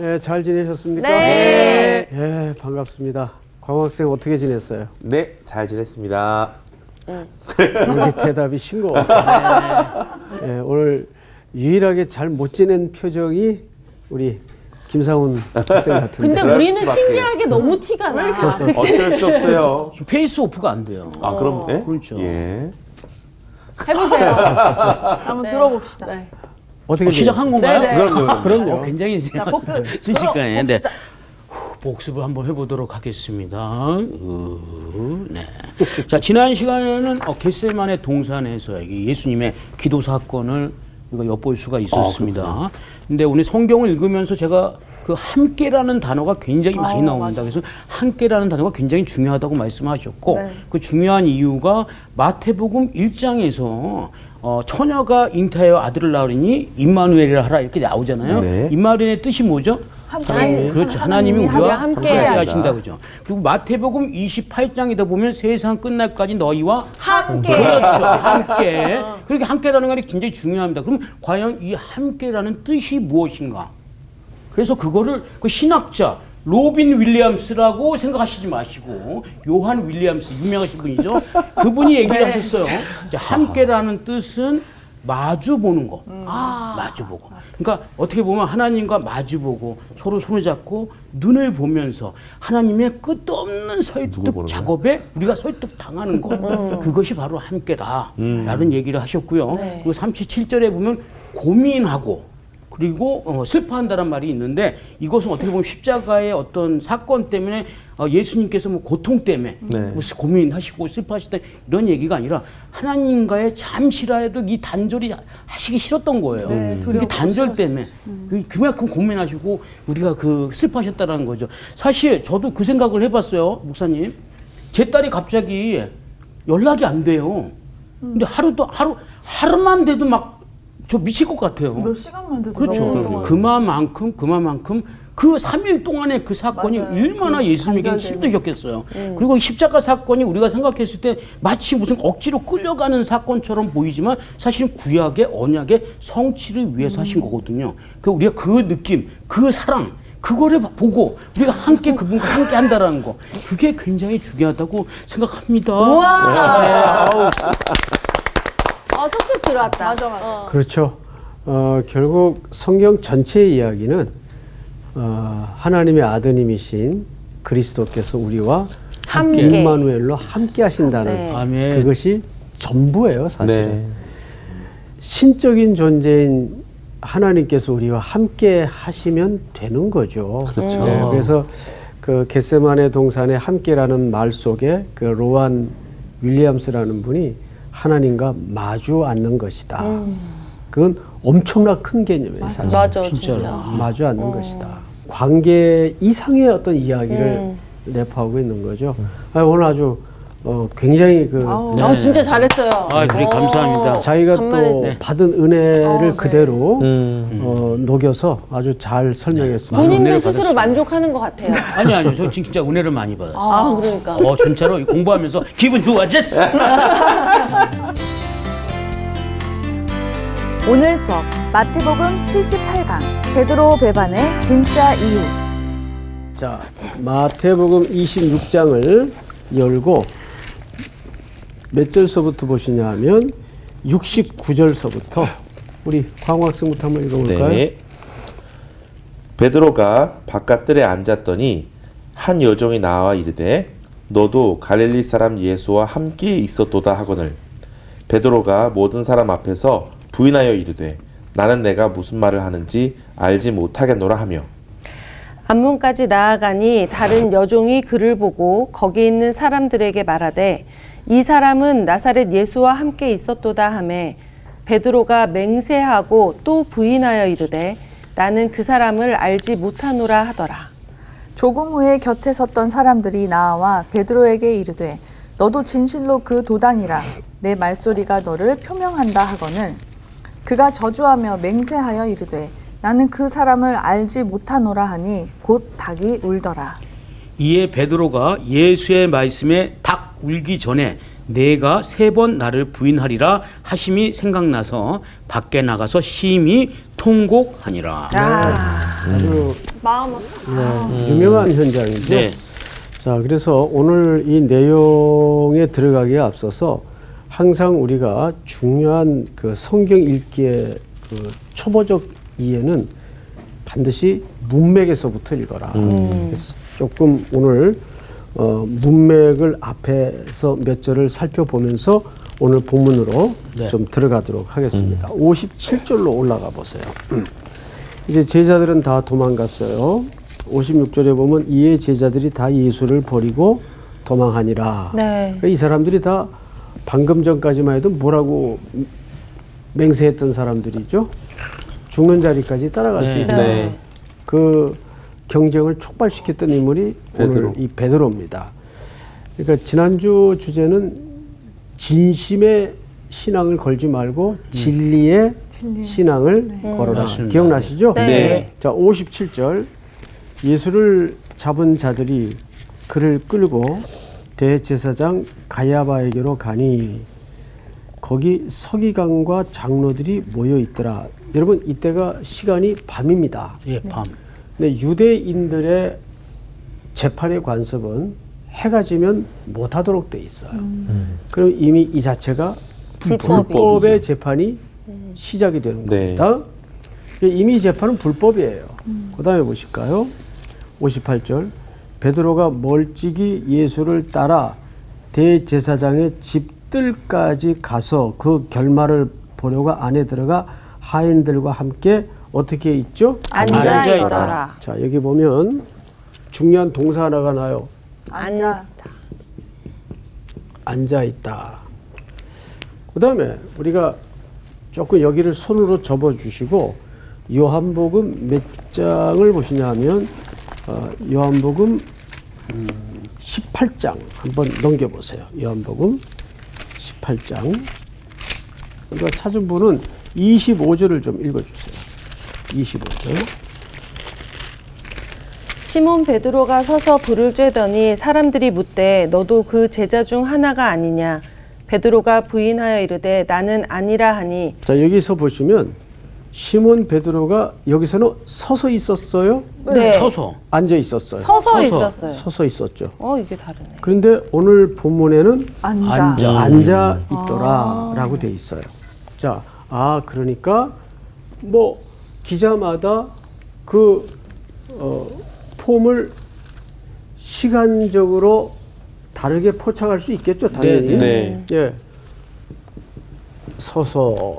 네, 잘 지내셨습니까? 네. 예, 반갑습니다. 광학생 어떻게 지냈어요? 네, 잘 지냈습니다. 여기 대답이 싱거워. 예, 오늘 유일하게 잘 못 지낸 표정이 우리 김상훈 학생 같은데. 근데 우리는 신기하게 너무 티가 나. 어쩔 수 없어요. 페이스 오프가 안 돼요. 아, 그럼, 네? 그렇죠. 예. 해보세요. 한번 들어봅시다. 네. 어떻게 시작한 건가요? 네, 네. 그럼요. 굉장히 복습. 순식간에. 네. 봅시다. 복습을 한번 해보도록 하겠습니다. 네. 자, 지난 시간에는 겟세마네 동산에서 예수님의 기도 사건을 우리가 엿볼 수가 있었습니다. 근데 오늘 성경을 읽으면서 제가 그 함께라는 단어가 굉장히 많이 나옵니다. 그래서 함께라는 단어가 굉장히 중요하다고 말씀하셨고 네. 그 중요한 이유가 마태복음 1장에서 처녀가 잉타하여 아들을 낳으니 임마누엘이라 하라 이렇게 나오잖아요. 네. 임마누엘의 뜻이 뭐죠? 그렇죠. 하나님이 우리와 함께 하신다 그죠. 그리고 마태복음 28장에다 보면 세상 끝날까지 너희와 함께. 그렇죠. 함께. 그렇게 함께라는 말이 굉장히 중요합니다. 그럼 과연 이 함께라는 뜻이 무엇인가? 그래서 그거를 그 신학자 로빈 윌리엄스라고 생각하시지 마시고 요한 윌리엄스 유명하신 분이죠. 그분이 얘기를 하셨어요. 이제 함께라는 뜻은 마주 보는 거. 마주 보고. 그러니까 어떻게 보면 하나님과 마주 보고 서로 손을 잡고 눈을 보면서 하나님의 끝도 없는 설득 작업에 우리가 설득 당하는 거. 그것이 바로 함께다. 라는 얘기를 하셨고요. 네. 그리고 37절에 보면 고민하고 그리고 슬퍼한다는 말이 있는데 이것은 어떻게 보면 십자가의 어떤 사건 때문에 예수님께서 뭐 고통 때문에 뭐 고민하시고 슬퍼하실 때 이런 얘기가 아니라 하나님과의 잠시라도 이 단절이 하시기 싫었던 거예요. 이게 단절 때문에 그만큼 고민하시고 우리가 그 슬퍼하셨다는 거죠. 사실 저도 그 생각을 해봤어요, 목사님. 제 딸이 갑자기 연락이 안 돼요. 근데 하루만 돼도 막 저 미칠 것 같아요. 몇 시간만 돼도 그렇죠. 너무 그만큼 그 3일 동안의 그 사건이 맞아요. 얼마나 예수님에게 간절되고. 힘드셨겠어요. 그리고 십자가 사건이 우리가 생각했을 때 마치 무슨 억지로 끌려가는 사건처럼 보이지만 사실은 구약의 언약의 성취를 위해서 하신 거거든요. 그 우리가 그 느낌, 그 사랑, 그거를 보고 우리가 함께 그분과 함께 한다라는 거, 그게 굉장히 중요하다고 생각합니다. 우와. 쏙쏙 들어왔다. 맞아. 그렇죠. 결국 성경 전체의 이야기는 하나님의 아드님이신 그리스도께서 우리와 함께. 임마누엘로 함께 하신다는 네. 아멘. 그것이 전부예요, 사실은. 네. 신적인 존재인 하나님께서 우리와 함께 하시면 되는 거죠. 그렇죠. 네, 그래서 그 겟세마네 동산의 함께라는 말 속에 그 로한 윌리엄스라는 분이 하나님과 마주 앉는 것이다. 그건 엄청나 큰 개념이에요. 사실. 맞아, 진짜로. 진짜. 마주 앉는 것이다. 관계 이상의 어떤 이야기를 내포하고 있는 거죠. 오늘 아주 굉장히 그 진짜 잘했어요. 그래 감사합니다. 자기가 간만에. 또 네. 받은 은혜를 네. 그대로 녹여서 아주 잘 설명했습니다. 본인도 은혜를 스스로 받았습니다. 만족하는 것 같아요. 아니요, 저 진짜 은혜를 많이 받았어요. 그러니까. 진짜로 공부하면서 기분 좋아졌어. 오늘 수업 마태복음 78강 베드로 배반의 진짜 이유. 자, 마태복음 26장을 열고 몇 절서부터 보시냐 하면 69절서부터 우리 광학생부터 한번 읽어볼까요? 네. 베드로가 바깥들에 앉았더니 한 여종이 나와 이르되 너도 갈릴리 사람 예수와 함께 있었도다 하거늘 베드로가 모든 사람 앞에서 부인하여 이르되 나는 내가 무슨 말을 하는지 알지 못하겠노라 하며 앞문까지 나아가니 다른 여종이 그를 보고 거기 있는 사람들에게 말하되 이 사람은 나사렛 예수와 함께 있었도다 하매 베드로가 맹세하고 또 부인하여 이르되 나는 그 사람을 알지 못하노라 하더라. 조금 후에 곁에 섰던 사람들이 나와 베드로에게 이르되 너도 진실로 그 도당이라 내 말소리가 너를 표명한다 하거늘 그가 저주하며 맹세하여 이르되 나는 그 사람을 알지 못하노라 하니 곧 닭이 울더라. 이에 베드로가 예수의 말씀에 닭 울기 전에 내가 3번 나를 부인하리라 하심이 생각나서 밖에 나가서 심히 통곡하니라. 아주 마음 유명한 현장이죠. 네. 자, 그래서 오늘 이 내용에 들어가기에 앞서서 항상 우리가 중요한 그 성경 읽기의 그 초보적 이해는 반드시 문맥에서부터 읽어라. 그래서 조금 오늘 문맥을 앞에서 몇 절을 살펴보면서 오늘 본문으로 네. 좀 들어가도록 하겠습니다. 57절로 올라가 보세요. 이제 제자들은 다 도망갔어요. 56절에 보면 이에 제자들이 다 예수를 버리고 도망하니라. 네. 이 사람들이 다 방금 전까지만 해도 뭐라고 맹세했던 사람들이죠. 죽는 자리까지 따라갈 수 있다. 네. 그 경쟁을 촉발시켰던 인물이 베드로. 오늘 이 베드로입니다. 그러니까 지난주 주제는 진심의 신앙을 걸지 말고 진리의 신앙을 걸어라. 맞습니다. 기억나시죠? 네. 자, 57절. 예수를 잡은 자들이 그를 끌고 대제사장 가야바에게로 가니 거기 서기관과 장로들이 모여 있더라. 여러분, 이때가 시간이 밤입니다. 예, 밤. 근데 유대인들의 재판의 관습은 해가 지면 못하도록 돼 있어요. 그럼 이미 이 자체가 불법의 재판이 시작이 되는 네. 겁니다. 이미 재판은 불법이에요. 그 다음에 보실까요? 58절. 베드로가 멀찍이 예수를 따라 대제사장의 집들까지 가서 그 결말을 보려고 안에 들어가 하인들과 함께 어떻게 있죠? 앉아 있더라. 자, 여기 보면 중요한 동사 하나가 나요. 앉아. 앉아 있다. 그 다음에 우리가 조금 여기를 손으로 접어 주시고 요한복음 몇 장을 보시냐 하면 요한복음 18장 한번 넘겨보세요. 요한복음 18장. 우리가 찾은 분은 25절을 좀 읽어주세요. 25절. 시몬 베드로가 서서 불을 쬐더니 사람들이 묻되 너도 그 제자 중 하나가 아니냐. 베드로가 부인하여 이르되 나는 아니라 하니. 자, 여기서 보시면 시몬 베드로가 여기서는 서서 있었어요? 네. 서서. 앉아 있었어요? 서서 있었어요. 서서 있었죠. 이게 다르네. 그런데 오늘 본문에는 앉아. 앉아 있더라라고 돼 있어요. 자, 그러니까 뭐 기자마다 그 폼을 시간적으로 다르게 포착할 수 있겠죠, 당연히. 네. 예. 서서.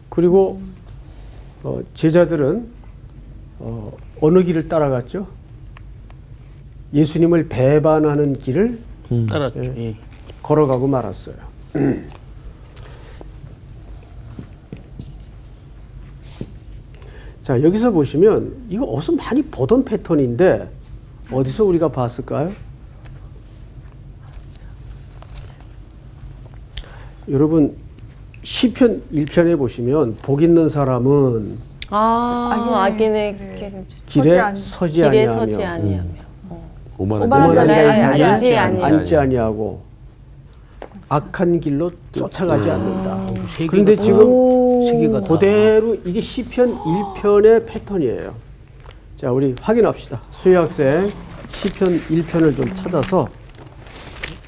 그리고 제자들은 어느 길을 따라갔죠? 예수님을 배반하는 길을 따랐죠. 예. 걸어가고 말았어요. 자, 여기서 보시면 이거 어디서 많이 보던 패턴인데 어디서 우리가 봤을까요? 여러분 시편 1편에 보시면 복 있는 사람은 악인의 길에 서지 길에 아니하며 서지 아니하며. 오만한 오만한 자들이 자들이 앉지 앉지 아니하고 악한 길로 쫓아가지 않는다. 세 그런데 개가 지금 세 개가 다. 그대로 이게 시편 1편의 패턴이에요. 자, 우리 확인합시다. 수혜 학생 시편 1편을 좀 찾아서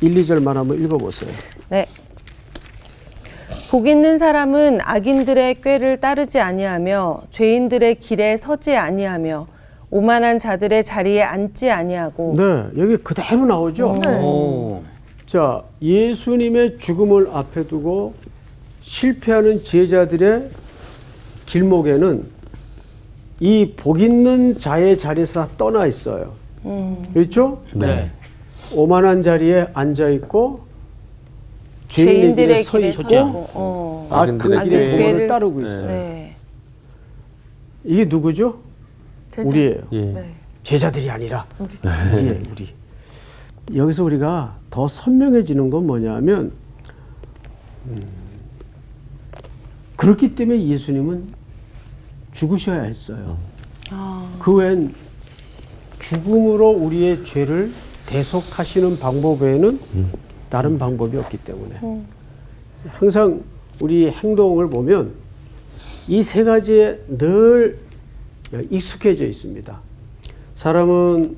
1, 2절만 한번 읽어보세요. 네. 복 있는 사람은 악인들의 꾀를 따르지 아니하며 죄인들의 길에 서지 아니하며 오만한 자들의 자리에 앉지 아니하고. 네, 여기 그대로 나오죠. 오. 자, 예수님의 죽음을 앞에 두고 실패하는 제자들의 길목에는 이 복 있는 자의 자리에서 떠나 있어요. 그렇죠? 네. 오만한 자리에 앉아 있고 죄인들의 길에 서 길에 있고 서고. 악한 악인들의 길의 꾀를- 도를 따르고 있어요. 네. 이게 누구죠? 제자. 우리예요. 예. 네. 제자들이 아니라 우리예요, 우리. 여기서 우리가 더 선명해지는 건 뭐냐면 그렇기 때문에 예수님은 죽으셔야 했어요. 그 외엔 죽음으로 우리의 죄를 대속하시는 방법 외에는 다른 방법이 없기 때문에 항상 우리 행동을 보면 이 세 가지에 늘 익숙해져 있습니다. 사람은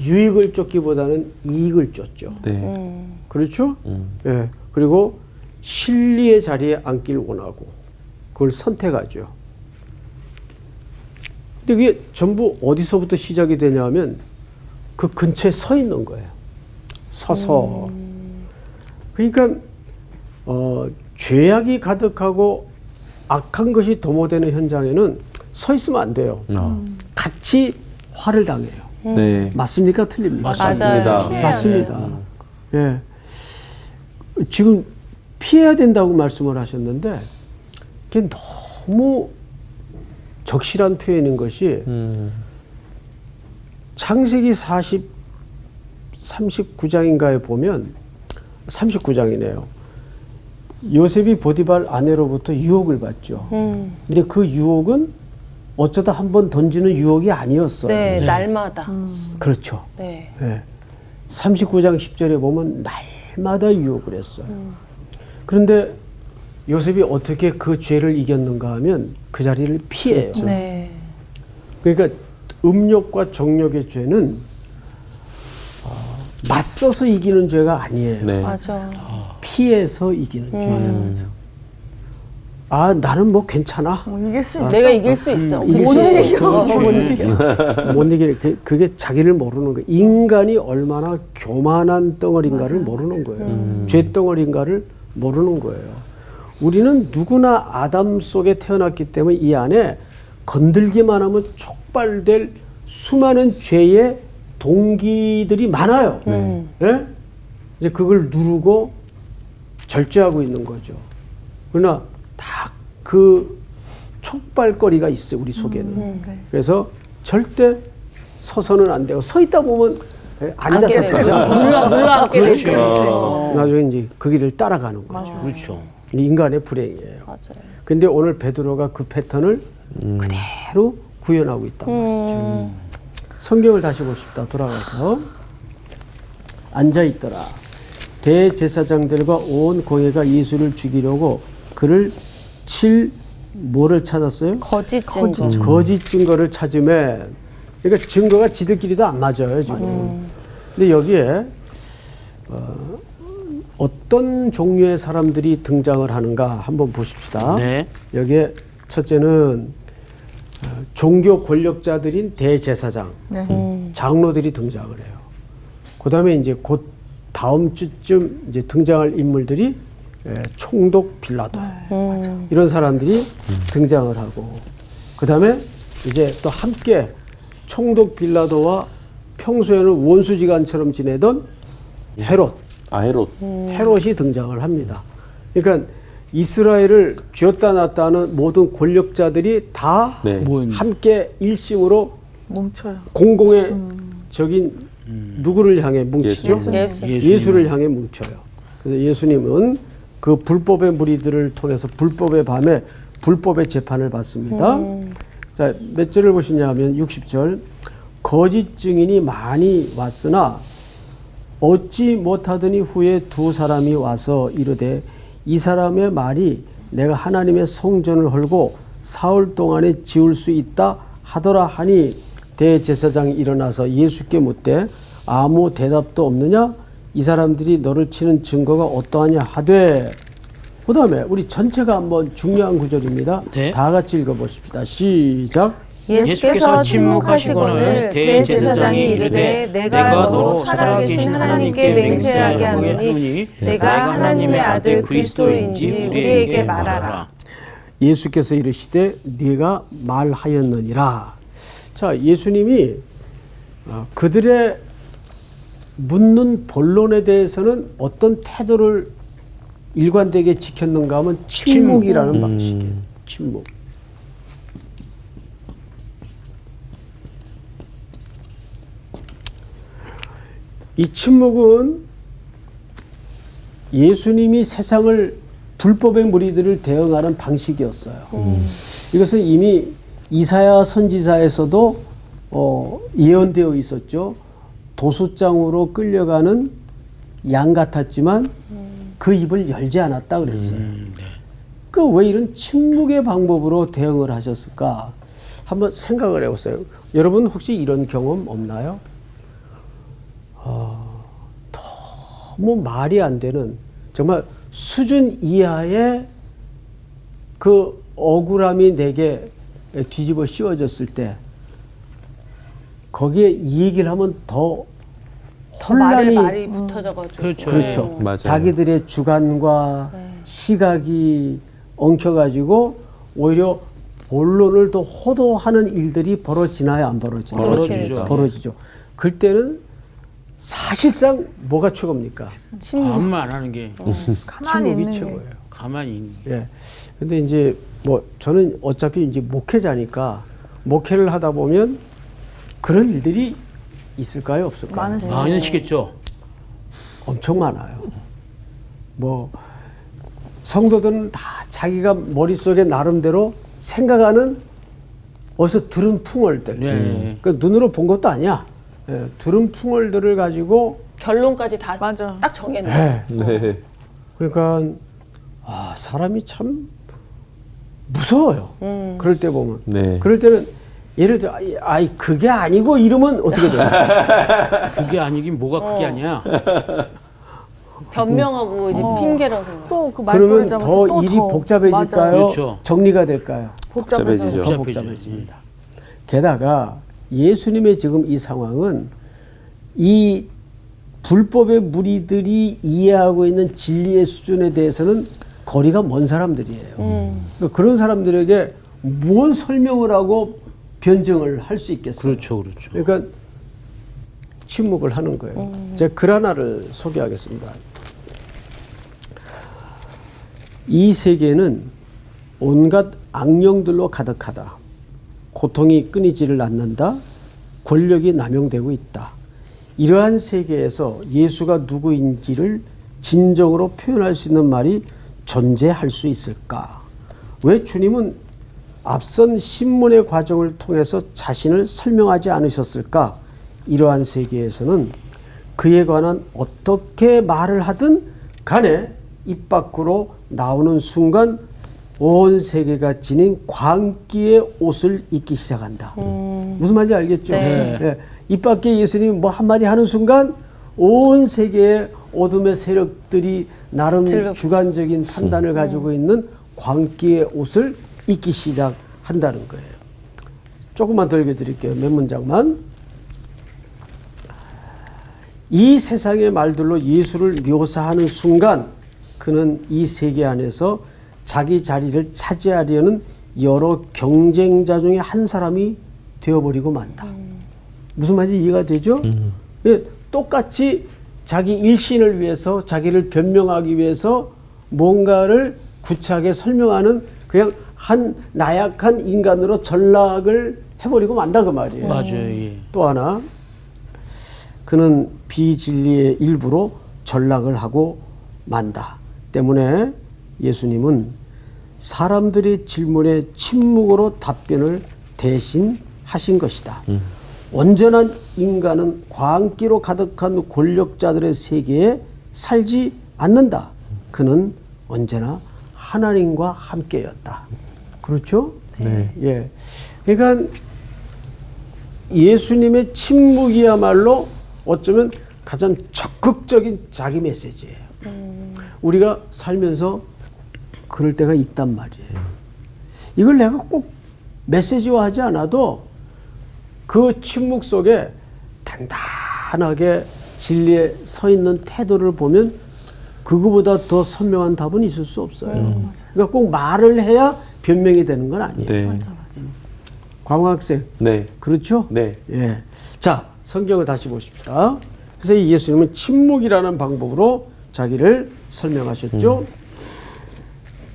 유익을 쫓기보다는 이익을 쫓죠. 네. 그렇죠? 예. 그리고 실리의 자리에 앉길 원하고 그걸 선택하죠. 근데 그게 전부 어디서부터 시작이 되냐면 그 근처에 서 있는 거예요. 서서. 그러니까 죄악이 가득하고 악한 것이 도모되는 현장에는 서 있으면 안 돼요. 같이 화를 당해요. 네. 맞습니까? 틀립니까? 맞습니다. 맞습니다. 예. 지금 피해야 된다고 말씀을 하셨는데 그게 너무 적실한 표현인 것이 창세기 39장인가에 보면 39장이네요. 요셉이 보디발 아내로부터 유혹을 받죠. 근데 그 유혹은 어쩌다 한번 던지는 유혹이 아니었어요. 네, 날마다. 그렇죠. 네. 예. 39장 10절에 보면 날마다 유혹을 했어요. 그런데 요셉이 어떻게 그 죄를 이겼는가 하면 그 자리를 피해요. 네. 그러니까 음욕과 정욕의 죄는 맞서서 이기는 죄가 아니에요. 네. 맞아. 피해서 이기는 죄예요. 아, 나는 뭐 괜찮아. 이길 수 있어. 내가 이길 수 있어. 이길 못 수 있어. 이겨. 못 이겨. 못 이길. 그게 자기를 모르는 거예요. 인간이 얼마나 교만한 덩어리인가를 모르는 거예요. 죄 덩어리인가를 모르는 거예요. 우리는 누구나 아담 속에 태어났기 때문에 이 안에 건들기만 하면 촉발될 수많은 죄의 동기들이 많아요. 예? 이제 그걸 누르고 절제하고 있는 거죠. 그러나 다 그 촉발거리가 있어요, 우리 속에는. 그래서 절대 서서는 안 되고 서 있다 보면 앉아서 되죠. 되죠. 물러 앉게 되죠. 나중에 이제 그 길을 따라가는 거죠. 그렇죠. 인간의 불행이에요. 맞아요. 근데 오늘 베드로가 그 패턴을 그대로 구현하고 있단 말이죠. 성경을 다시 보십시다. 돌아가서 앉아 있더라. 대제사장들과 온 공회가 예수를 죽이려고 그를 칠 뭐를 찾았어요? 거짓 증거. 거짓 증거를 찾으매. 그러니까 증거가 지들끼리도 안 맞아요 지금. 근데 여기에 어떤 종류의 사람들이 등장을 하는가 한번 보십시다. 네. 여기에 첫째는 종교 권력자들인 대제사장, 장로들이 등장을 해요. 그다음에 이제 곧 다음 주쯤 이제 등장할 인물들이 총독 빌라도 이런 사람들이 등장을 하고 그다음에 이제 또 함께 총독 빌라도와 평소에는 원수지간처럼 지내던 헤롯, 헤롯. 헤롯이 등장을 합니다. 그러니까 이스라엘을 쥐었다 놨다 하는 모든 권력자들이 다 네. 함께 일심으로 뭉쳐요. 공공의 적인 누구를 향해 뭉치죠? 예수를 향해 뭉쳐요. 그래서 예수님은 그 불법의 무리들을 통해서 불법의 밤에 불법의 재판을 받습니다. 자, 몇 절을 보시냐 하면 60절. 거짓 증인이 많이 왔으나 얻지 못하더니 후에 두 사람이 와서 이르되 이 사람의 말이 내가 하나님의 성전을 헐고 사흘 동안에 지을 수 있다 하더라 하니 대제사장이 일어나서 예수께 묻되 아무 대답도 없느냐? 이 사람들이 너를 치는 증거가 어떠하냐 하되 그 다음에 우리 전체가 한번 중요한 구절입니다. 네. 다 같이 읽어보십시다. 시작. 예수께서 침묵하시거늘 대제사장이 이르되 내가 너로 살아계신 하나님께 맹세하게 하노니 내가 하나님의 아들 그리스도인지 우리에게 말하라. 예수께서 이르시되 네가 말하였느니라. 자, 예수님이 그들의 묻는 본론에 대해서는 어떤 태도를 일관되게 지켰는가 하면 침묵이라는 방식이에요. 침묵. 이 침묵은 예수님이 세상을 불법의 무리들을 대응하는 방식이었어요. 이것은 이미 이사야 선지자에서도 예언되어 있었죠. 도수장으로 끌려가는 양 같았지만 그 입을 열지 않았다 그랬어요. 그 왜 이런 침묵의 방법으로 대응을 하셨을까? 한번 생각을 해보세요. 여러분 혹시 이런 경험 없나요? 너무 말이 안 되는 정말 수준 이하의 그 억울함이 내게 뒤집어 씌워졌을 때 거기에 이 얘기를 하면 더 말이 붙어져가지고. 그렇죠. 그렇죠. 맞아요. 자기들의 주관과 시각이 엉켜가지고 오히려 본론을 더 호도하는 일들이 벌어지나요, 안 벌어지나요? 벌어지죠. 벌어지죠. 그때는 사실상 뭐가 최고입니까? 아무 말 안 하는 게 가만히 침묵이 있는 게. 최고예요. 가만히 있는 게. 예. 근데 이제 뭐 저는 어차피 이제 목회자니까 목회를 하다 보면 그런 일들이 있을까요, 없을까요? 많으시죠. 많으시겠죠. 엄청 많아요. 뭐 성도들은 다 자기가 머릿속에 나름대로 생각하는 어디서 들은 풍월들. 네. 그 눈으로 본 것도 아니야. 예, 들은 풍월들을 가지고 결론까지 다 맞아. 딱 정해놓은. 예. 네. 그러니까 사람이 참 무서워요. 그럴 때 보면. 네. 그럴 때는 예를 들어 그게 아니고 이러면 어떻게 돼요? 그게 아니긴 뭐가 그게 아니야. 변명하고 이제 핑계라고 생각. 또그 그러면 말꼬리 잡아서 더 또 일이 더. 복잡해질까요? 그렇죠. 정리가 될까요? 복잡해지죠. 더 복잡해집니다. 게다가 예수님의 지금 이 상황은 이 불법의 무리들이 이해하고 있는 진리의 수준에 대해서는 거리가 먼 사람들이에요. 그러니까 그런 사람들에게 뭔 설명을 하고 변증을 할 수 있겠어요. 그렇죠, 그렇죠. 그러니까 침묵을 하는 거예요. 제가 글 하나를 소개하겠습니다. 이 세계는 온갖 악령들로 가득하다. 고통이 끊이지를 않는다. 권력이 남용되고 있다. 이러한 세계에서 예수가 누구인지를 진정으로 표현할 수 있는 말이 존재할 수 있을까? 왜 주님은 앞선 신문의 과정을 통해서 자신을 설명하지 않으셨을까? 이러한 세계에서는 그에 관한 어떻게 말을 하든 간에 입 밖으로 나오는 순간 온 세계가 지닌 광기의 옷을 입기 시작한다. 무슨 말인지 알겠죠? 네. 예. 입 밖에 예수님이 뭐 한마디 하는 순간 온 세계의 어둠의 세력들이 나름 주관적인 판단을 가지고 있는 광기의 옷을 입기 시작한다는 거예요. 조금만 더 읽어드릴게요. 몇 문장만. 이 세상의 말들로 예수를 묘사하는 순간 그는 이 세계 안에서 자기 자리를 차지하려는 여러 경쟁자 중에 한 사람이 되어버리고 만다. 무슨 말인지 이해가 되죠? 예, 똑같이 자기 일신을 위해서 자기를 변명하기 위해서 뭔가를 구차하게 설명하는 그냥 한 나약한 인간으로 전락을 해버리고 만다 그 말이에요. 맞아요. 예. 또 하나 그는 비진리의 일부로 전락을 하고 만다. 때문에 예수님은 사람들의 질문에 침묵으로 답변을 대신 하신 것이다. 온전한 인간은 광기로 가득한 권력자들의 세계에 살지 않는다. 그는 언제나 하나님과 함께였다. 그렇죠? 네. 예. 그러니까 예수님의 침묵이야말로 어쩌면 가장 적극적인 자기 메시지예요. 우리가 살면서 그럴 때가 있단 말이에요. 이걸 내가 꼭 메시지화하지 않아도 그 침묵 속에 단단하게 진리에 서 있는 태도를 보면 그거보다 더 선명한 답은 있을 수 없어요. 그러니까 꼭 말을 해야 변명이 되는 건 아니에요. 네. 광학생. 네. 그렇죠? 네. 예. 자, 성경을 다시 보십시다. 그래서 이 예수님은 침묵이라는 방법으로 자기를 설명하셨죠.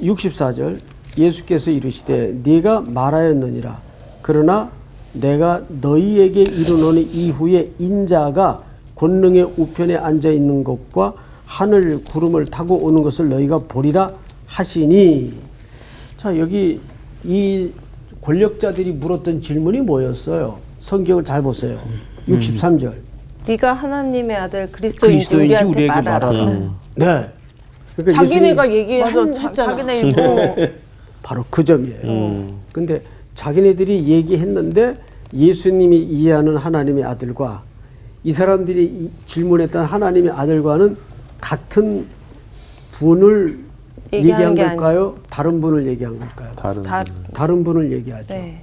64절 예수께서 이르시되 네가 말하였느니라. 그러나 내가 너희에게 이르노니 이후에 인자가 권능의 우편에 앉아 있는 것과 하늘 구름을 타고 오는 것을 너희가 보리라 하시니. 자, 여기 이 권력자들이 물었던 질문이 뭐였어요? 성경을 잘 보세요. 63절. 네가 하나님의 아들 그리스도인지 그리스도인지 우리한테 우리에게 말하라. 네. 그러니까 자기네가 맞아. 얘기했잖아. 자기네 입으로. 바로 그 점이에요. 근데 자기네들이 얘기했는데 예수님이 이해하는 하나님의 아들과 이 사람들이 질문했던 하나님의 아들과는 같은 분을 얘기하는 얘기한 게 걸까요? 다른 분을 얘기한 걸까요? 다른 분을 얘기하죠. 네.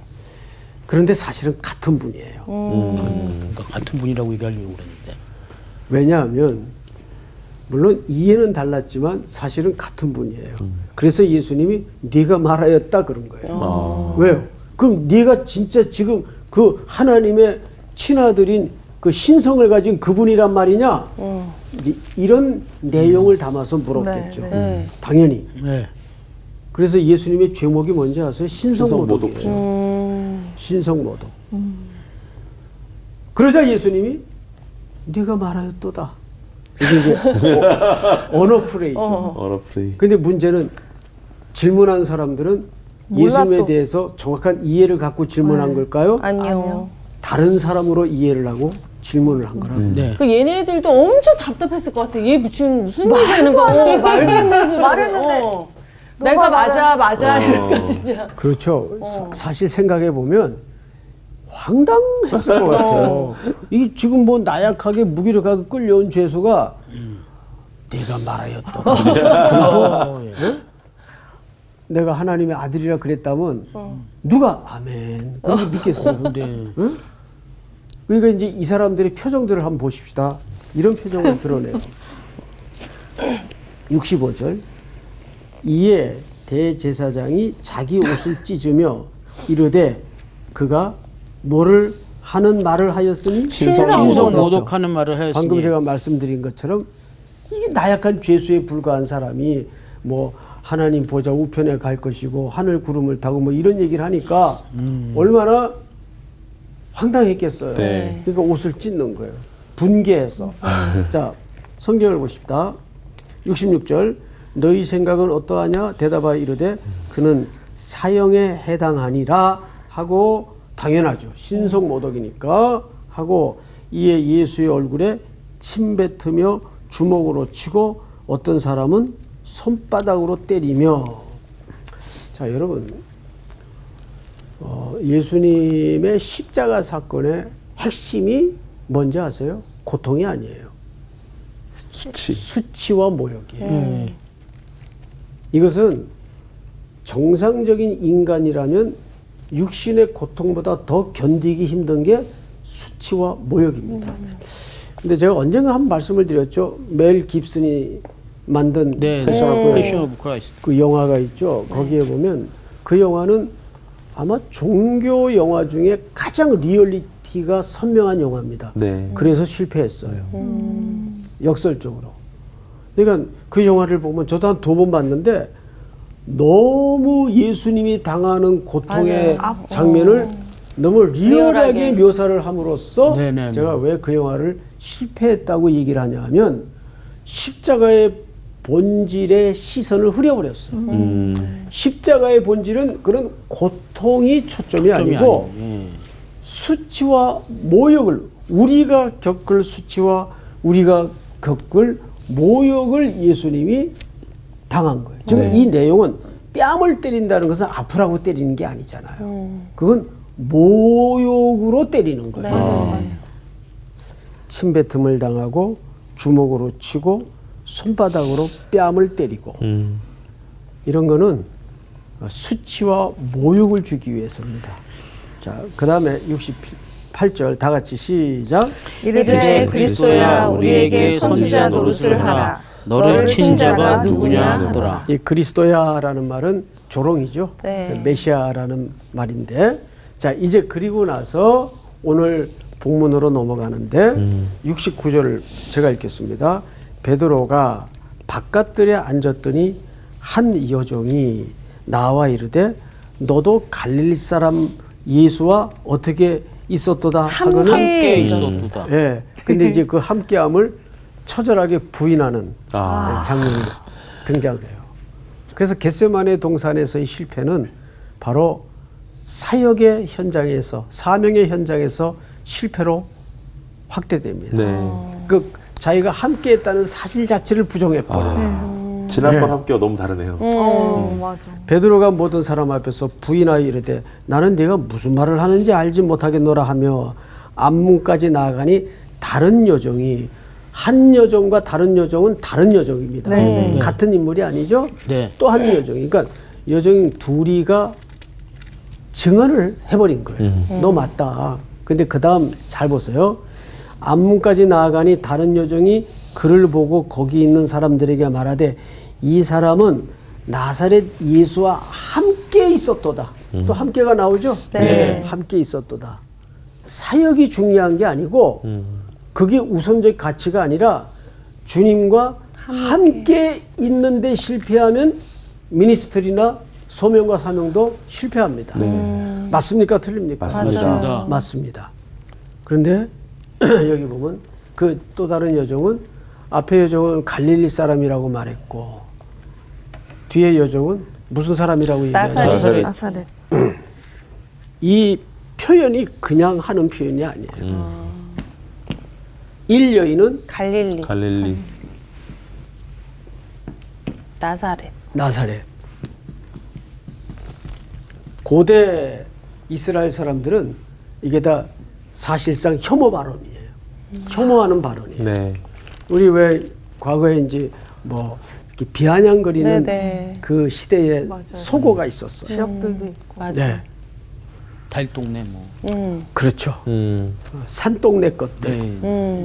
그런데 사실은 같은 분이에요. 그러니까 같은 분이라고 얘기하려고 그랬는데. 왜냐하면 물론 이해는 달랐지만 사실은 같은 분이에요. 그래서 예수님이 네가 말하였다 그런 거예요. 왜요? 그럼 네가 진짜 지금 그 하나님의 친아들인 그 신성을 가진 그분이란 말이냐? 이런 내용을 담아서 물었겠죠. 당연히. 네. 그래서 예수님의 죄목이 뭔지 아세요? 신성모독이에요. 신성모독. 신성모독. 그러자 예수님이 네가 말하였도다. 이게 이제 언어 플레이죠. 언어 플레이. 근데 문제는 질문한 사람들은 예수님에 몰라, 대해서 정확한 이해를 갖고 질문한 걸까요? 아니요. 다른 사람으로 이해를 하고 질문을 한 거라고. 네. 그 얘네들도 엄청 답답했을 것 같아. 얘 지금 무슨 얘기 하는 거야? 말도 안 되는 소리. 말했는데. 내가 맞아 이러니까 진짜. 그렇죠. 사실 생각해 보면 황당했을 것 같아요. 이 지금 뭐 나약하게 무기력하게 끌려온 죄수가 네가 말하였다. 그리고 내가 하나님의 아들이라 그랬다면 누가 아멘 그렇게 믿겠어요. 네. 응? 그러니까 이제 이 사람들의 표정들을 한번 보십시다. 이런 표정을 드러내요. 65절. 이에 대제사장이 자기 옷을 찢으며 이르되 그가 뭐를 하는 말을 하였으니 신성모독하는 말을 하였으니. 방금 제가 말씀드린 것처럼 이게 나약한 죄수에 불과한 사람이 뭐 하나님 보좌 우편에 갈 것이고 하늘 구름을 타고 뭐 이런 얘기를 하니까 얼마나 황당했겠어요. 네. 그러니까 옷을 찢는 거예요. 분개해서. 자, 성경을 보십시다. 66절. 너희 생각은 어떠하냐? 대답하여 이르되 그는 사형에 해당하니라 하고 당연하죠. 신성모독이니까 하고 이에 예수의 얼굴에 침 뱉으며 주먹으로 치고 어떤 사람은 손바닥으로 때리며. 자, 여러분 예수님의 십자가 사건의 핵심이 뭔지 아세요? 고통이 아니에요. 수치와 모욕이에요. 이것은 정상적인 인간이라면 육신의 고통보다 더 견디기 힘든 게 수치와 모욕입니다. 근데 제가 언젠가 한 말씀을 드렸죠. 멜 깁슨이 만든 패션 오브 크라이스트. 그 영화가 있죠. 거기에 보면 그 영화는 아마 종교 영화 중에 가장 리얼리티가 선명한 영화입니다. 네. 그래서 실패했어요. 역설적으로. 그러니까 그 영화를 보면 저도 한 2번 봤는데 너무 예수님이 당하는 고통의 장면을 너무 리얼하게 묘사를 함으로써 네네네. 제가 왜 그 영화를 실패했다고 얘기를 하냐 하면 십자가의 본질의 시선을 흐려버렸어요. 십자가의 본질은 그런 고통이 초점이 아니고 수치와 모욕을 우리가 겪을 수치와 우리가 겪을 모욕을 예수님이 당한 거예요. 지금 이 내용은 뺨을 때린다는 것은 아프라고 때리는 게 아니잖아요. 그건 모욕으로 때리는 거예요. 맞아요. 침뱉음을 당하고 주먹으로 치고 손바닥으로 뺨을 때리고 이런 거는 수치와 모욕을 주기 위해서입니다. 자, 그 다음에 68절 다 같이 시작. 이르되 그리스도야 우리에게 선지자 노릇을 하라. 너를 친 자가 누구냐 하더라. 이 그리스도야라는 말은 조롱이죠. 네. 메시아라는 말인데, 자 이제 그리고 나서 오늘 본문으로 넘어가는데 69절을 제가 읽겠습니다. 베드로가 바깥들에 앉았더니 한 여종이 나와 이르되 너도 갈릴리 사람 예수와 어떻게 있었도다 하거는 함께 있었도다. 예. 근데 이제 그 함께함을 처절하게 부인하는 장면이 등장을 해요. 그래서 겟세마네 동산에서의 실패는 바로 사역의 현장에서 사명의 현장에서 실패로 확대됩니다. 네. 그 자기가 함께했다는 사실 자체를 부정해버려요. 지난번 네. 함께와 너무 다르네요. 맞아. 베드로가 모든 사람 앞에서 부인하여 이르되 나는 네가 무슨 말을 하는지 알지 못하겠노라 하며 앞문까지 나아가니 다른 여종이 한 여종과 다른 여종은 다른 여종입니다. 같은 인물이 아니죠. 네. 또 한 여종이. 그러니까 여종이 둘이가 증언을 해버린 거예요. 너 맞다. 근데 그 다음 잘 보세요. 앞문까지 나아가니 다른 여종이 그를 보고 거기 있는 사람들에게 말하되 이 사람은 나사렛 예수와 함께 있었도다. 또 함께가 나오죠? 네. 함께 있었도다. 사역이 중요한 게 아니고 그게 우선적 가치가 아니라 주님과 함께 있는데 실패하면 미니스트리나 소명과 사명도 실패합니다. 맞습니까? 틀립니까? 맞습니다. 맞습니다. 그런데 여기 보면 그 또 다른 여종은 앞에 여종은 갈릴리 사람이라고 말했고 뒤에 여종은 무슨 사람이라고 얘기하죠? 나사렛. 나사렛. 이 표현이 그냥 하는 표현이 아니에요. 일 여인은 갈릴리, 갈릴리. 나사렛. 나사렛. 고대 이스라엘 사람들은 이게 다 사실상 혐오 발언이에요. 혐오하는 발언이에요. 네. 우리 왜 과거에 이제 뭐 이렇게 비아냥거리는 네네. 그 시대에 맞아요. 소고가 있었어요. 지역들도 있고. 맞아. 네, 달동네 뭐. 그렇죠. 산동네 것들,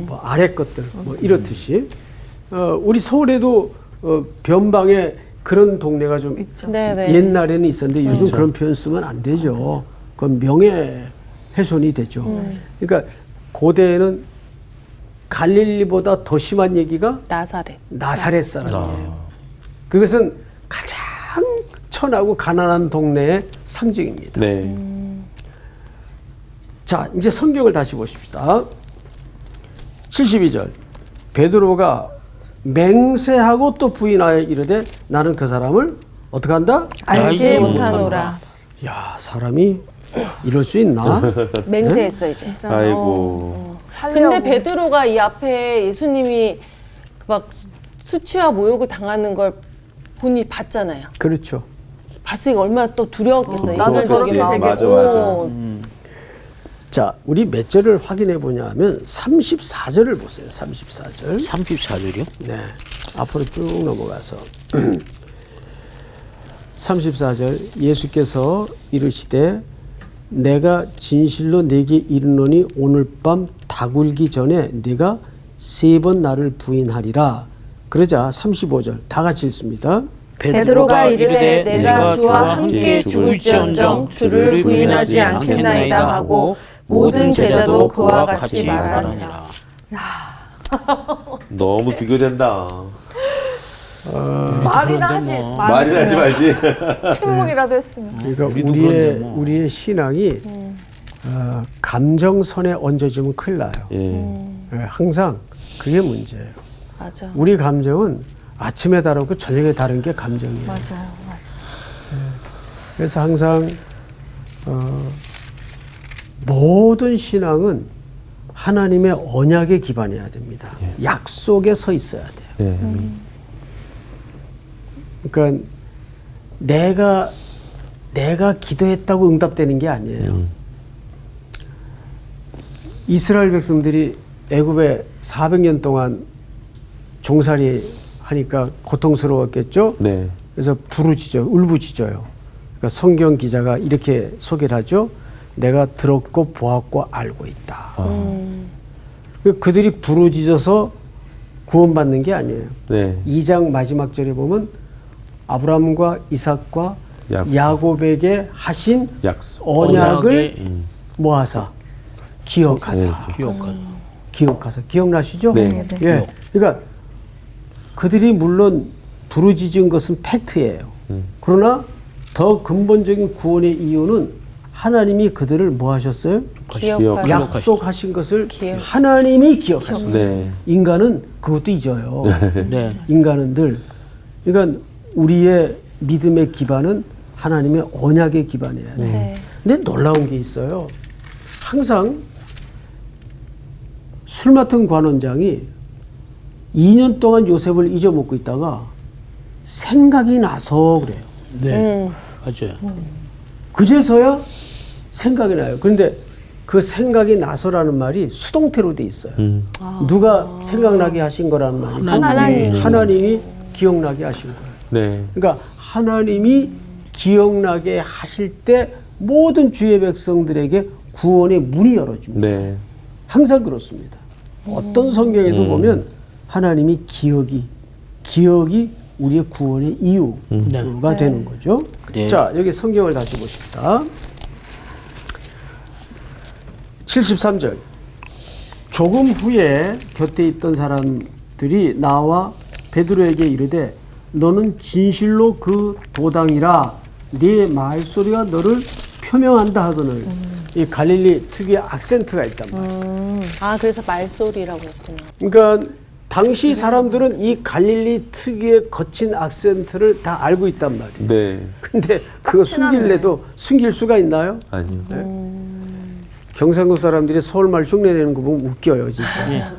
뭐 아래 것들, 뭐 이렇듯이 우리 서울에도 변방에 그런 동네가 좀 있죠. 네네. 옛날에는 있었는데 요즘 그런 표현 쓰면 안 되죠. 그건 명예훼손이 되죠. 그러니까 고대에는 갈릴리보다 더 심한 얘기가 나사렛. 나사렛 사람이에요. 그것은 가장 천하고 가난한 동네의 상징입니다. 네. 자, 이제 성경을 다시 보십시다. 72절. 베드로가 맹세하고 또 부인하여 이르되 나는 그 사람을 어떻게 한다? 알지 못하노라. 야, 사람이 이럴 수 있나? 맹세했어 이제. 아이고. 근데 베드로가 이 앞에 예수님이 막 수치와 모욕을 당하는 걸 본인이 봤잖아요. 그렇죠. 봤으니까 얼마나 또 두려웠겠어요. 나도 인간적인 저렇게 마음. 맞아, 오. 맞아. 자, 우리 몇 절을 확인해 보냐면 34절을 보세요. 34절. 34절이요? 네. 앞으로 쭉 넘어가서 34절 예수께서 이르시되 내가 진실로 네게 이르노니 오늘 밤 다굴기 전에 네가 3번 나를 부인하리라. 그러자 35절 다 같이 읽습니다. 베드로가 이르되 내가 주와 함께 죽을지언정 주를 부인하지 않겠나이다 하고 모든 제자도 그와 같이 말하니라. 너무 비교된다. 말이나 하지. 말이나 하지 말지. 침묵이라도 했으면. 그러니까 우리도 우리의 그런데 뭐. 우리의 신앙이 감정선에 얹어지면 큰일 나요. 예. 항상 그게 문제예요. 맞아. 우리 감정은 아침에 다르고 저녁에 다른 게 감정이에요. 맞아요. 맞아요. 그래서 항상 모든 신앙은 하나님의 언약에 기반해야 됩니다. 약속에 서 있어야 돼요. 네. 그러니까 내가 기도했다고 응답되는 게 아니에요. 이스라엘 백성들이 애굽에 400년 동안 종살이 하니까 고통스러웠겠죠. 네. 그래서 부르짖어요. 울부짖어요. 그러니까 성경 기자가 이렇게 소개를 하죠. 내가 들었고 보았고 알고 있다. 그들이 부르짖어서 구원받는 게 아니에요. 네. 2장 마지막 절에 보면 아브라함과 이삭과 야곱에게 하신 약속. 언약을 언약의, 모아사 기억하사. 기억하사. 기억나시죠? 네. 예. 그러니까 그들이 물론 부르짖은 것은 팩트예요. 그러나 더 근본적인 구원의 이유는 하나님이 그들을 뭐 하셨어요? 기억하사. 약속하신 것을 기억. 하나님이 기억하셨어요. 네. 인간은 그것도 잊어요. 네. 인간은 늘. 그러니까 우리의 믿음의 기반은 하나님의 언약에 기반해야 돼요. 네. 근데 놀라운 게 있어요. 항상 술 맡은 관원장이 2년 동안 요셉을 잊어먹고 있다가 생각이 나서 그래요. 네. 맞아요. 그제서야 생각이 나요. 그런데 그 생각이 나서라는 말이 수동태로 돼 있어요. 누가 생각나게 하신 거라는 말이죠. 하나님이 기억나게 하신 거예요. 네. 그러니까 하나님이 기억나게 하실 때 모든 주의 백성들에게 구원의 문이 열어집니다. 네. 항상 그렇습니다. 어떤 성경에도 보면 하나님이 기억이 우리의 구원의 이유가 되는 거죠. 네. 자, 여기 성경을 다시 보십시다. 73절. 조금 후에 곁에 있던 사람들이 나와 베드로에게 이르되 너는 진실로 그 도당이라 네 말소리가 너를 표명한다 하거늘. 이 갈릴리 특유의 악센트가 있단 말이에요. 아, 그래서 말소리라고 했구나. 그러니까 당시 사람들은 이 갈릴리 특유의 거친 악센트를 다 알고 있단 말이에요. 네. 근데 그거 숨길래도 숨길 수가 있나요? 아니요. 경상도 사람들이 서울말 흉내내는 거 보면 웃겨요, 진짜.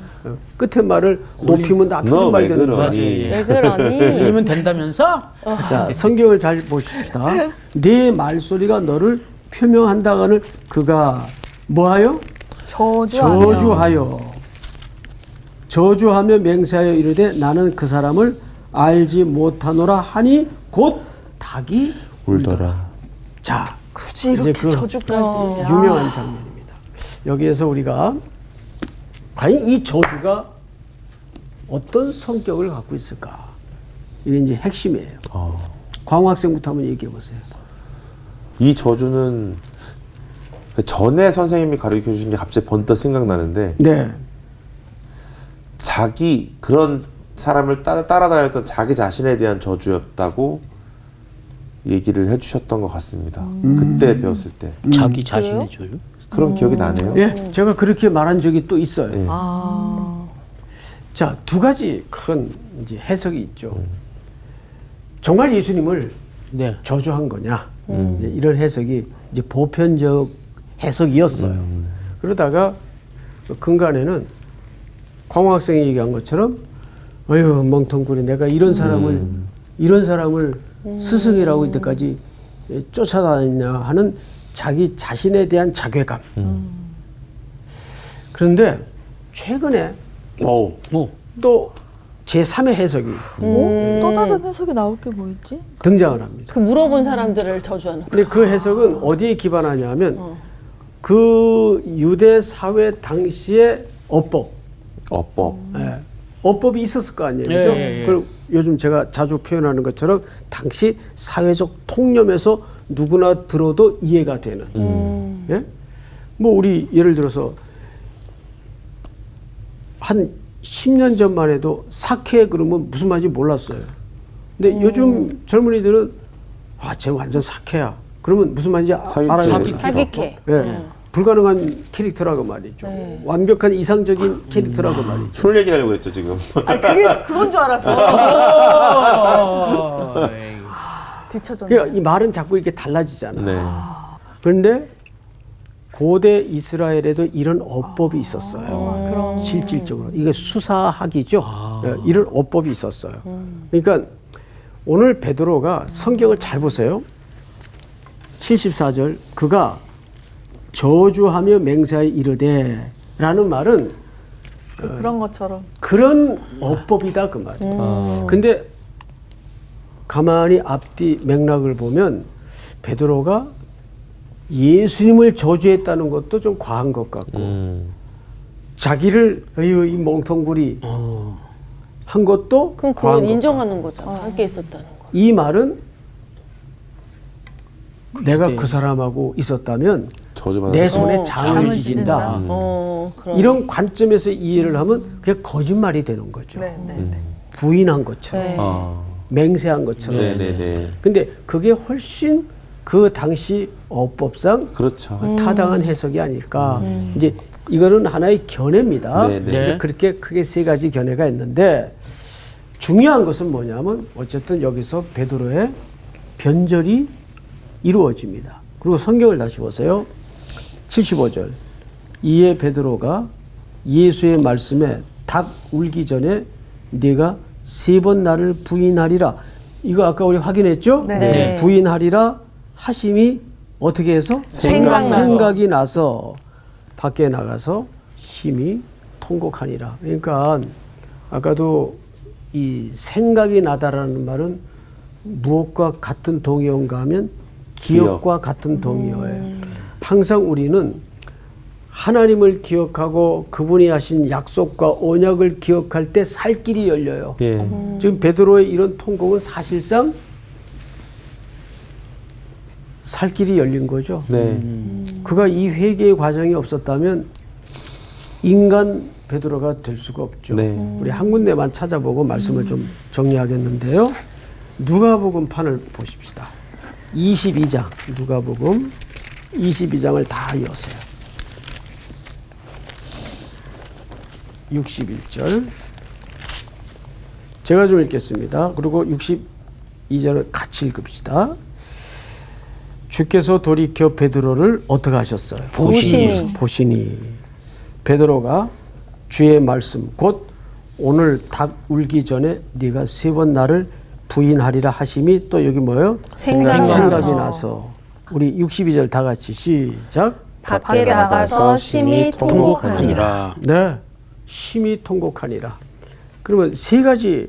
끝에 말을 높이면 다 너 표준말 왜 되는 그러니? 거예요. 왜 그러니? 이러면 된다면서? 자, 성경을 잘 보십시다. 네 말소리가 너를 표명한다가는 그가 뭐하여? 저주하며 맹세하여 이르되 나는 그 사람을 알지 못하노라 하니 곧 닭이 울더라. 자, 굳이 이렇게 이제 그 저주까지. 유명한 장면입니다. 여기에서 우리가 과연 이 저주가 어떤 성격을 갖고 있을까? 이게 이제 핵심이에요. 광호 학생부터 한번 얘기해 보세요. 이 저주는 그 전에 선생님이 가르쳐 주신 게 갑자기 번뜩 생각나는데 네. 자기 그런 사람을 따라다녔던 자기 자신에 대한 저주였다고 얘기를 해주셨던 것 같습니다. 그때 배웠을 때 자기 자신의 저주? 그런 기억이 나네요. 예, 제가 그렇게 말한 적이 또 있어요. 네. 자, 두 가지 큰 이제 해석이 있죠. 정말 예수님을 네. 저주한 거냐? 이제 이런 해석이 이제 보편적 해석이었어요. 그러다가 근간에는 광호 학생이 얘기한 것처럼, 어휴 멍텅구리 내가 이런 사람을 스승이라고 이때까지 쫓아다녔냐 하는 자기 자신에 대한 자괴감. 그런데 최근에 또 제3의 해석이 또 다른 해석이 나올 게 뭐 있지? 등장을 합니다. 그 물어본 사람들을 저주하는 거. 근데 그 해석은 어디에 기반하냐 하면 그 유대 사회 당시의 어법. 예. 어법이 있었을 거 아니에요. 그죠? 그리고 요즘 제가 자주 표현하는 것처럼 당시 사회적 통념에서 누구나 들어도 이해가 되는. 예? 뭐 우리 예를 들어서 한 10년 전만 해도 사케 그러면 무슨 말인지 몰랐어요. 근데 요즘 젊은이들은 쟤 완전 사케야. 그러면 무슨 말인지 알아요. 사기캐. 예. 불가능한 캐릭터라고 말이죠. 완벽한 이상적인 캐릭터라고 말이죠. 술 얘기하려고 그랬죠 지금. 그건 줄 알았어. 뒤쳐졌네. 그러니까 이 말은 자꾸 이렇게 달라지잖아요. 네. 그런데 고대 이스라엘에도 이런 어법이 있었어요. 실질적으로. 이게 수사학이죠. 예, 이런 어법이 있었어요. 그러니까 오늘 베드로가 성경을 잘 보세요. 74절 그가 저주하며 맹세하여 이르되 라는 말은 그런 것처럼. 그런 어법이다 그 말이에요. 근데 가만히 앞뒤 맥락을 보면 베드로가 예수님을 저주했다는 것도 좀 과한 것 같고 자기를 어휴 이 멍텅구리 한 것도 그럼 과한 그건 것 인정하는 거잖아. 함께 있었다는 거. 이 말은 내가 그 사람하고 있었다면 내 손에 장을 지진다. 그럼. 이런 관점에서 이해를 하면 그게 거짓말이 되는 거죠. 부인한 것처럼 맹세한 것처럼. 네네네. 근데 그게 훨씬 그 당시 어법상 그렇죠. 타당한 해석이 아닐까. 이제 이거는 하나의 견해입니다. 네. 그렇게 크게 세 가지 견해가 있는데 중요한 것은 뭐냐면 어쨌든 여기서 베드로의 변절이 이루어집니다. 그리고 성경을 다시 보세요. 75절. 이에 베드로가 예수의 말씀에 닭 울기 전에 네가 3번 나를 부인하리라. 이거 아까 우리 확인했죠? 네. 부인하리라 하심이 어떻게 해서? 생각이 나서 밖에 나가서 심히 통곡하니라. 그러니까 아까도 이 생각이 나다라는 말은 무엇과 같은 동의어인가 하면 기억과 같은 동의어예요. 항상 우리는 하나님을 기억하고 그분이 하신 약속과 언약을 기억할 때 살 길이 열려요. 예. 지금 베드로의 이런 통곡은 사실상 살 길이 열린 거죠. 네. 그가 이 회개의 과정이 없었다면 인간 베드로가 될 수가 없죠. 네. 우리 한 군데만 찾아보고 말씀을 좀 정리하겠는데요. 누가복음 판을 보십시다. 22장 누가복음 22장을 다 이어서요. 61절 제가 좀 읽겠습니다. 그리고 62절을 같이 읽읍시다. 주께서 돌이켜 베드로를 어떻게 하셨어요? 보시니 베드로가 주의 말씀 곧 오늘 닭 울기 전에 네가 3번 나를 부인하리라 하심이 또 여기 뭐예요? 생각이 나서 우리 62절 다 같이 시작. 밖에 나가서 심히 통곡하니라. 네, 심히 통곡하니라. 그러면 세 가지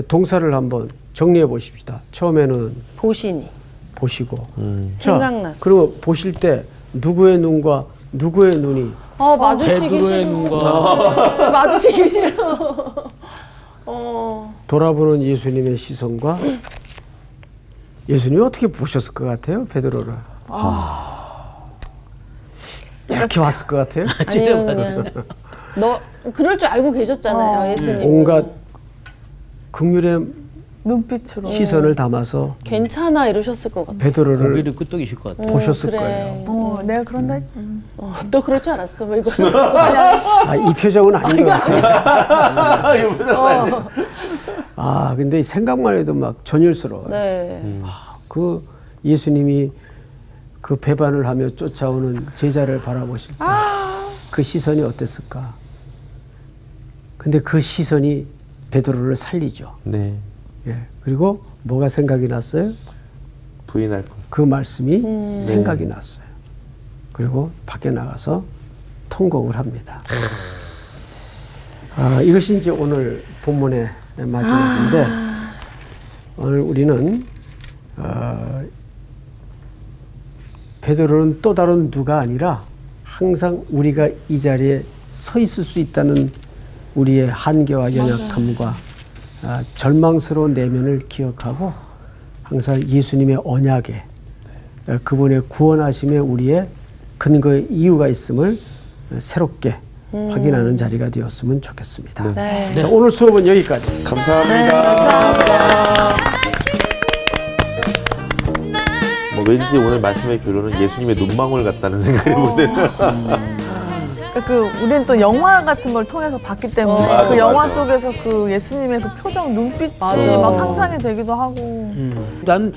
동사를 한번 정리해 보십시다. 처음에는 보시니. 보시고, 생각나서. 그리고 보실 때 누구의 눈과 누구의 눈이 마주치기 베드로의 싫어. 눈과 마주치기 싫어. 돌아보는 예수님의 시선과 예수님이 어떻게 보셨을 것 같아요? 베드로를. 이렇게 봤을 것 같아요? 아니요, 그냥 너 그럴 줄 알고 계셨잖아요, 예수님. 온갖 긍휼의 눈빛으로. 시선을 담아서 괜찮아 이러셨을 것 같아. 베드로를 고개를 끄덕이실 것 같아요. 보셨을 그래. 거예요. 내가 그런다 했지. 너 그럴 줄 알았어. 뭐 이거. 아, 이 표정은 아닌 것 같아요. 근데 생각만 해도 막 전율스러워요. 네. 그 예수님이 그 배반을 하며 쫓아오는 제자를 바라보실 때 그 시선이 어땠을까? 근데 그 시선이 베드로를 살리죠. 네. 예. 그리고 뭐가 생각이 났어요? 부인할 것. 그 말씀이 생각이 났어요. 그리고 밖에 나가서 통곡을 합니다. 이것이 이제 오늘 본문의 마지막인데 오늘 우리는 베드로는 또 다른 누가 아니라 항상 우리가 이 자리에 서 있을 수 있다는 우리의 한계와 연약함과 절망스러운 내면을 기억하고 항상 예수님의 언약에 그분의 구원하심에 우리의 근거의 이유가 있음을 새롭게 확인하는 자리가 되었으면 좋겠습니다. 네. 자, 오늘 수업은 여기까지. 감사합니다. 뭐 왠지 오늘 말씀의 결론은 예수님의 눈망울 같다는 생각이 드네요. 우리는 또 영화 같은 걸 통해서 봤기 때문에 맞아, 그 영화 맞아. 속에서 그 예수님의 그 표정, 눈빛이 맞아. 막 상상이 되기도 하고. 난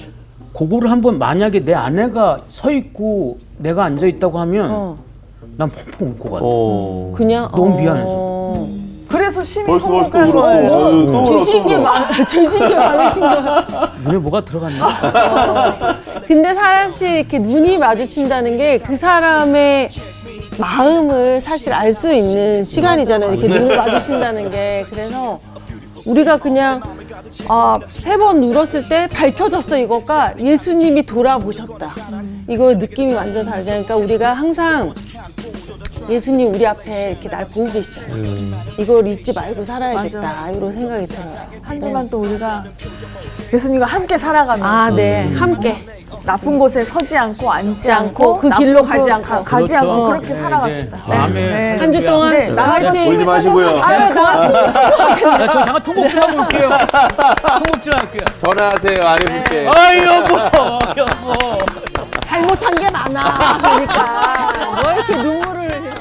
그거를 한번 만약에 내 아내가 서 있고 내가 앉아 있다고 하면 난 펑펑 울 것 같아. 그냥 너무 미안해서. 그래서 심히 벌써 통곡한 울어. 거예요. 죄진 게 많으신 거야. 눈에 뭐가 들어갔나? 근데 사실 이렇게 눈이 마주친다는 게 그 사람의 마음을 사실 알 수 있는 시간이잖아요. 이렇게 눈이 마주친다는 게. 그래서 우리가 그냥 3번 울었을 때 밝혀졌어 이거가 예수님이 돌아보셨다. 이거 느낌이 완전 다르니까 우리가 항상 예수님 우리 앞에 이렇게 날 보고 계시잖아요. 이걸 잊지 말고 살아야겠다. 이런 생각이 들어요. 한 주간 또 우리가 예수님과 함께 살아가면서 네. 함께. 나쁜 곳에 서지 않고 앉지 않고 그 나쁜 길로 곳으로 가지 않고. 가지 그렇죠. 않고 그렇게 네, 살아갑시다. 네. 아멘. 한 주 동안 네, 나같이 울지 마시고요. 저 잠깐 통곡 좀 하고 올게요. 통곡 좀 할게요. 전화하세요. 안 해볼게. 여보. 잘못한 게 많아. 그러니까 뭐 이렇게 눈물을